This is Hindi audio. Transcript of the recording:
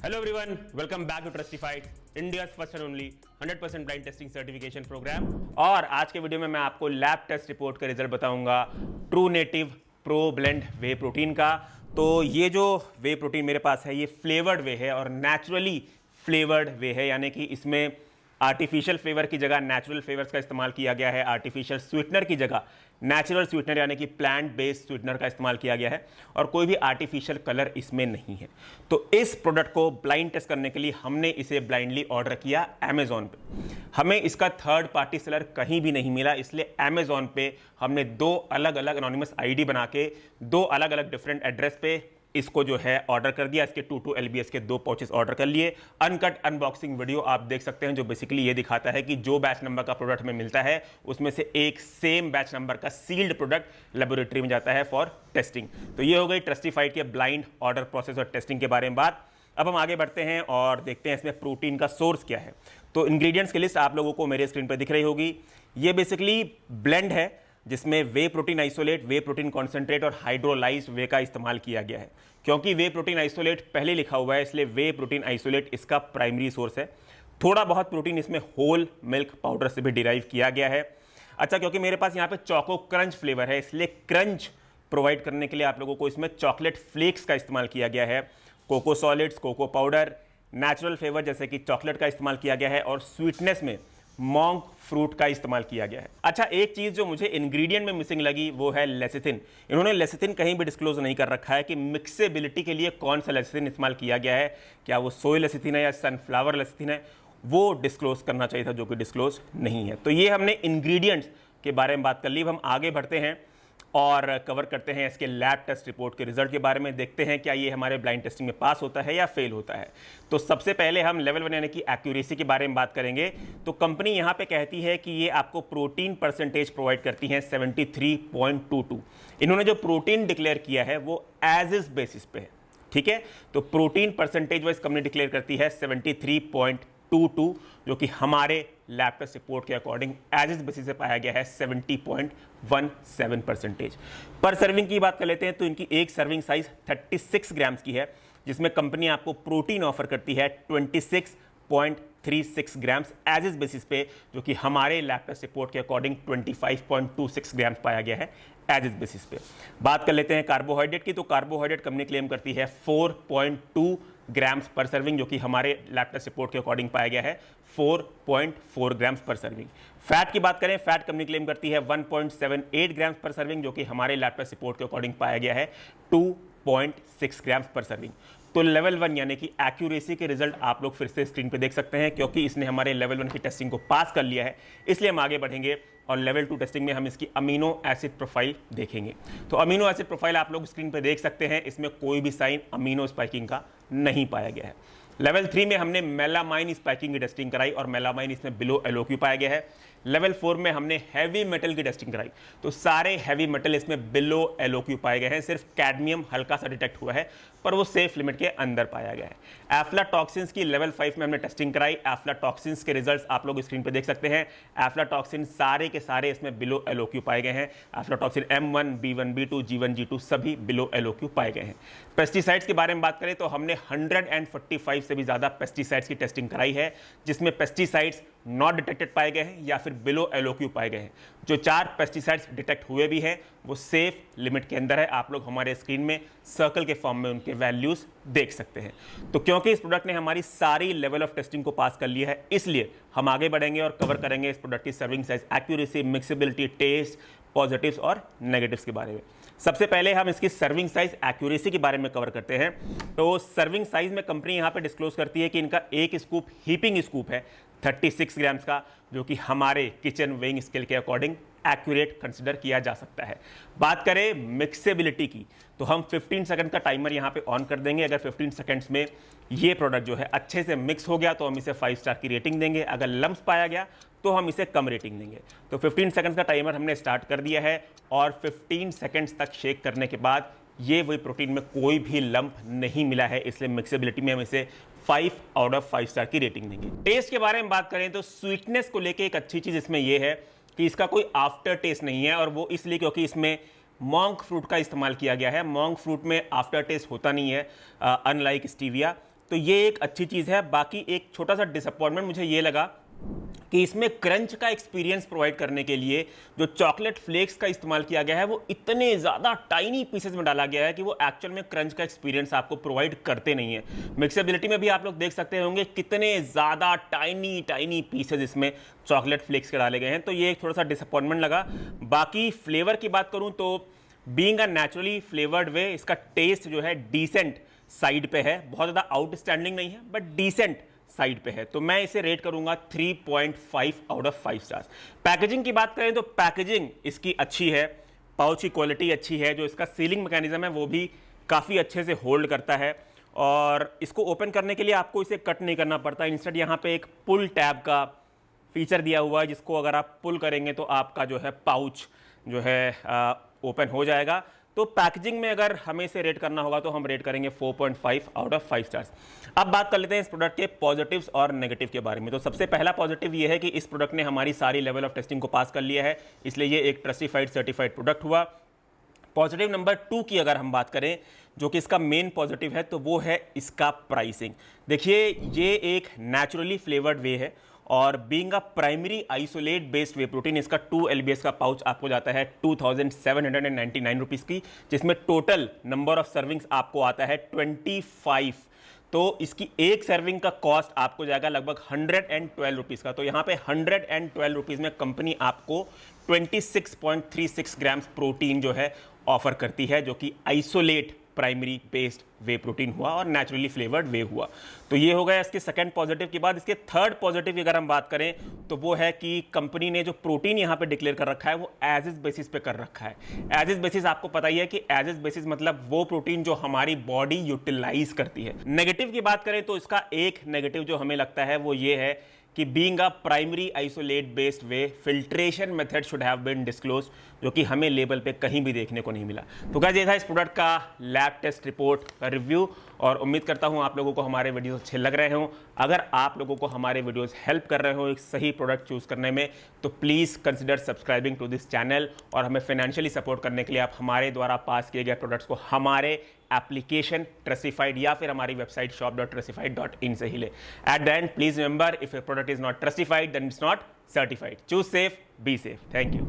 Hello everyone, welcome back to Trustified, India's first and only 100% blind testing certification programme. और आज के वीडियो में मैं आपको लैब टेस्ट रिपोर्ट का रिजल्ट बताऊंगा true native pro blend whey protein का। तो ये जो वे प्रोटीन मेरे पास है ये फ्लेवर्ड वे है और नेचुरली फ्लेवर्ड वे है, यानी कि इसमें आर्टिफिशियल फ्लेवर की जगह नेचुरल फ्लेवर्स का इस्तेमाल किया गया है, आर्टिफिशियल स्वीटनर की जगह नेचुरल स्वीटनर यानी कि प्लांट बेस्ड स्वीटनर का इस्तेमाल किया गया है और कोई भी आर्टिफिशियल कलर इसमें नहीं है। तो इस प्रोडक्ट को ब्लाइंड टेस्ट करने के लिए हमने इसे ब्लाइंडली ऑर्डर किया अमेजॉन पे। हमें इसका थर्ड पार्टी सेलर कहीं भी नहीं मिला, इसलिए अमेजॉन पे हमने दो अलग अलग एनोनिमस आईडी बना के दो अलग अलग डिफरेंट एड्रेस पे इसको जो है ऑर्डर कर दिया। इसके 2 LBS के 2 पाउचेस ऑर्डर कर लिए। अनकट अनबॉक्सिंग वीडियो आप देख सकते हैं जो बेसिकली ये दिखाता है कि जो बैच नंबर का प्रोडक्ट हमें मिलता है उसमें से एक सेम बैच नंबर का सील्ड प्रोडक्ट लेबोरेटरी में जाता है फॉर टेस्टिंग। तो ये हो गई ट्रस्टिफाइड के ब्लाइंड ऑर्डर प्रोसेस और टेस्टिंग के बारे में बात। अब हम आगे बढ़ते हैं और देखते हैं इसमें प्रोटीन का सोर्स क्या है। तो इंग्रेडिएंट्स की लिस्ट आप लोगों को मेरे स्क्रीन पर दिख रही होगी। ये बेसिकली ब्लेंड है जिसमें वे प्रोटीन आइसोलेट, वे प्रोटीन कॉन्सेंट्रेट और हाइड्रोलाइज्ड वे का इस्तेमाल किया गया है। क्योंकि वे प्रोटीन आइसोलेट पहले लिखा हुआ है इसलिए वे प्रोटीन आइसोलेट इसका प्राइमरी सोर्स है। थोड़ा बहुत प्रोटीन इसमें होल मिल्क पाउडर से भी डिराइव किया गया है। अच्छा, क्योंकि मेरे पास यहाँ पे चोको क्रंच फ्लेवर है इसलिए क्रंच प्रोवाइड करने के लिए आप लोगों को इसमें चॉकलेट फ्लेक्स का इस्तेमाल किया गया है। Cocoa solids, cocoa powder, natural flavour जैसे कि चॉकलेट का इस्तेमाल किया गया है और स्वीटनेस में मॉन्क फ्रूट का इस्तेमाल किया गया है। अच्छा, एक चीज जो मुझे इंग्रेडिएंट में मिसिंग लगी वो है लेसिथिन। इन्होंने लेसिथिन कहीं भी डिस्क्लोज नहीं कर रखा है कि मिक्सेबिलिटी के लिए कौन सा लेसिथिन इस्तेमाल किया गया है, क्या वो सोय लेसिथिन है या सनफ्लावर लेसिथिन है, वो डिस्क्लोज करना चाहिए था जो कि डिस्क्लोज नहीं है। तो ये हमने इंग्रेडिएंट्स के बारे में बात कर ली। अब हम आगे बढ़ते हैं और कवर करते हैं इसके लैब टेस्ट रिपोर्ट के रिजल्ट के बारे में। देखते हैं क्या ये हमारे ब्लाइंड टेस्टिंग में पास होता है या फेल होता है। तो सबसे पहले हम लेवल 1 यानी कि एक्यूरेसी के बारे में बात करेंगे। तो कंपनी यहाँ पे कहती है कि ये आपको प्रोटीन परसेंटेज प्रोवाइड करती है 73.22। इन्होंने जो प्रोटीन डिक्लेयर किया है वो एज इज बेसिस पे है, ठीक है। तो protein percentage wise company declare करती है 73.22, जो कि हमारे लैब टेस्ट रिपोर्ट के अकॉर्डिंग एज इज बेसिस से पाया गया है 70.17%। पर सर्विंग की बात कर लेते हैं तो इनकी एक सर्विंग साइज 36 ग्राम्स की है, जिसमें कंपनी आपको प्रोटीन ऑफर करती है 26.36 ग्राम्स एज इज बेसिस पे, जो कि हमारे लैब टेस्ट रिपोर्ट के अकॉर्डिंग 25.26 ग्राम्स पाया गया है एज इज बेसिस पे। बात कर लेते हैं कार्बोहाइड्रेट की। तो कार्बोहाइड्रेट कंपनी क्लेम करती है 4.2 ग्राम्स पर सर्विंग, जो कि हमारे लैब टेस्ट रिपोर्ट के अकॉर्डिंग पाया गया है 4.4 ग्राम्स पर सर्विंग। फैट की बात करें, फैट कंपनी क्लेम करती है 1.78 ग्राम्स पर सर्विंग, जो कि हमारे लैब टेस्ट रिपोर्ट के अकॉर्डिंग पाया गया है 2.6 ग्राम्स पर सर्विंग। तो लेवल 1 यानी कि एक्यूरेसी के रिजल्ट आप लोग फिर से स्क्रीन पे देख सकते हैं। क्योंकि इसने हमारे लेवल 1 की टेस्टिंग को पास कर लिया है इसलिए हम आगे बढ़ेंगे और लेवल 2 टेस्टिंग में हम इसकी अमीनो एसिड प्रोफाइल देखेंगे। तो अमीनो एसिड प्रोफाइल आप लोग स्क्रीन पे देख सकते हैं, इसमें कोई भी साइन अमीनो स्पाइकिंग का नहीं पाया गया है। लेवल 3 में हमने मेलामाइन स्पाइकिंग की टेस्टिंग कराई और मेलामाइन इसमें बिलो एलओक्यू पाया गया है। लेवल 4 में हमने हैवी मेटल की टेस्टिंग कराई तो सारे हैवी मेटल इसमें बिलो एलओक्यू पाए गए हैं। सिर्फ कैडमियम हल्का सा डिटेक्ट हुआ है पर वो सेफ लिमिट के अंदर पाया गया है। एफ्लाटॉक्सिन्स की लेवल 5 में हमने टेस्टिंग कराई। एफ्लाटॉक्सिन्स के रिजल्ट्स आप लोग स्क्रीन पे देख सकते हैं। एफ्लाटॉक्सिन सारे के सारे इसमें बिलो एलओक्यू पाए गए हैं। Aflatoxin M1, B1, B2, G1, G2 सभी बिलो एलओक्यू पाए गए हैं। पेस्टिसाइड्स के बारे में बात करें तो हमने 145 से भी ज्यादा पेस्टिसाइड्स की टेस्टिंग कराई है, जिसमें पेस्टिसाइड्स नॉट डिटेक्टेड पाए गए हैं या फिर बिलो एलओक्यू पाए गए हैं। जो 4 पेस्टिसाइड्स डिटेक्ट हुए भी हैं वो सेफ लिमिट के अंदर है। आप लोग हमारे स्क्रीन में सर्कल के फॉर्म में उनके वैल्यूज देख सकते हैं। तो क्योंकि इस प्रोडक्ट ने हमारी सारी लेवल ऑफ टेस्टिंग को पास कर लिया है इसलिए हम आगे बढ़ेंगे और कवर करेंगे इस प्रोडक्ट की serving size, accuracy, mixability, taste, positives और नेगेटिव्स के बारे में। सबसे पहले हम इसकी सर्विंग साइज एक्यूरेसी के बारे में कवर करते हैं। तो सर्विंग साइज में कंपनी यहाँ पे डिस्क्लोज करती है कि इनका एक स्कूप हीपिंग स्कूप है 36 ग्राम्स का, जो कि हमारे किचन वेइंग स्केल के अकॉर्डिंग एक्यूरेट कंसिडर किया जा सकता है। बात करें मिक्सेबिलिटी की तो हम 15 सेकंड का टाइमर यहाँ पे ऑन कर देंगे। अगर 15 सेकंड्स में ये प्रोडक्ट जो है अच्छे से मिक्स हो गया तो हम इसे 5 स्टार की रेटिंग देंगे। अगर लम्प्स पाया गया तो हम इसे कम रेटिंग देंगे। तो 15 सेकंड्स का टाइमर हमने स्टार्ट कर दिया है और 15 सेकंड्स तक शेक करने के बाद ये वही प्रोटीन में कोई भी लंप नहीं मिला है, इसलिए मिक्सेबिलिटी में हम इसे 5 आउट ऑफ 5 स्टार की रेटिंग देंगे। टेस्ट के बारे में बात करें तो स्वीटनेस को लेके एक अच्छी चीज इसमें यह है कि इसका कोई आफ्टर टेस्ट नहीं है, और वो इसलिए क्योंकि इसमें मॉन्क फ्रूट का इस्तेमाल किया गया है। मॉन्क फ्रूट में आफ्टर टेस्ट होता नहीं है, अनलाइक स्टीविया। तो ये एक अच्छी चीज़ है। बाकी एक छोटा सा डिसअपॉइंटमेंट मुझे ये लगा कि इसमें क्रंच का एक्सपीरियंस प्रोवाइड करने के लिए जो चॉकलेट फ्लेक्स का इस्तेमाल किया गया है वो इतने ज़्यादा टाइनी पीसेस में डाला गया है कि वो एक्चुअल में क्रंच का एक्सपीरियंस आपको प्रोवाइड करते नहीं है। मिक्सेबिलिटी में भी आप लोग देख सकते होंगे कितने ज़्यादा टाइनी टाइनी पीसेज इसमें चॉकलेट फ्लेक्स के डाले गए हैं, तो ये एक थोड़ा सा डिसअपॉइंटमेंट लगा। बाकी फ्लेवर की बात करूँ तो बीइंग अ नेचुरली फ्लेवर्ड वे, इसका टेस्ट जो है डिसेंट साइड पे है, बहुत ज़्यादा आउटस्टैंडिंग नहीं है बट डिसेंट साइड पे है, तो मैं इसे रेट करूंगा 3.5 आउट ऑफ 5 स्टार्स। पैकेजिंग की बात करें तो पैकेजिंग इसकी अच्छी है, पाउच की क्वालिटी अच्छी है, जो इसका सीलिंग मैकेनिज्म है वो भी काफ़ी अच्छे से होल्ड करता है, और इसको ओपन करने के लिए आपको इसे कट नहीं करना पड़ता। इंस्टेड यहाँ पे एक पुल टैब का फीचर दिया हुआ है, जिसको अगर आप पुल करेंगे तो आपका जो है पाउच जो है ओपन हो जाएगा। तो पैकेजिंग में अगर हमें इसे रेट करना होगा तो हम रेट करेंगे 4.5 आउट ऑफ 5 स्टार्स। अब बात कर लेते हैं इस प्रोडक्ट के पॉजिटिव्स और नेगेटिव के बारे में। तो सबसे पहला पॉजिटिव ये है कि इस प्रोडक्ट ने हमारी सारी लेवल ऑफ टेस्टिंग को पास कर लिया है, इसलिए ये एक ट्रस्टिफाइड सर्टिफाइड प्रोडक्ट हुआ। पॉजिटिव नंबर 2 की अगर हम बात करें, जो कि इसका मेन पॉजिटिव है, तो वो है इसका प्राइसिंग। देखिए, ये एक नेचुरली फ्लेवर्ड वे है, और being a primary isolate based way protein, इसका 2 LBS का पाउच आपको जाता है 2799 रुपीज़ की, जिसमें टोटल नंबर ऑफ सर्विंग्स आपको आता है 25। तो इसकी एक सर्विंग का कॉस्ट आपको जाएगा लगभग 112 रुपीज़ का। तो यहाँ पे 112 रुपीज़ में कंपनी आपको 26.36 ग्राम्स प्रोटीन जो है ऑफर करती है, जो कि आइसोलेट प्राइमरी बेस्ड वे प्रोटीन हुआ और नेचुरली फ्लेवर्ड वे हुआ। तो ये हो गया इसके सेकंड पॉजिटिव के बाद। इसके थर्ड पॉजिटिव की अगर हम बात करें तो वो है कि कंपनी ने जो प्रोटीन यहाँ पे डिक्लेयर कर रखा है वो एज इज बेसिस पे कर रखा है। एज इज बेसिस आपको पता ही है कि एज इज बेसिस मतलब वो प्रोटीन जो हमारी बॉडी यूटिलाइज करती है। नेगेटिव की बात करें तो इसका एक नेगेटिव जो हमें लगता है वो ये है कि being a primary isolate based whey, filtration method should have been disclosed, जो कि हमें लेबल पे कहीं भी देखने को नहीं मिला। तो गाइस, ये था इस प्रोडक्ट का लैब टेस्ट रिपोर्ट का रिव्यू, और उम्मीद करता हूँ आप लोगों को हमारे वीडियोस अच्छे लग रहे हों। अगर आप लोगों को हमारे वीडियोस हेल्प कर रहे हो एक सही प्रोडक्ट चूज करने में, तो please consider subscribing to this channel, और हमें फाइनेंशियली सपोर्ट करने के लिए आप हमारे द्वारा पास किए गए प्रोडक्ट्स को हमारे एप्लीकेशन ट्रस्टिफाइड या फिर हमारी वेबसाइट shop.trustified.in से ही ले। At the end, please remember, if a product is not Trustified then it's not certified. Choose safe, be safe. Thank you.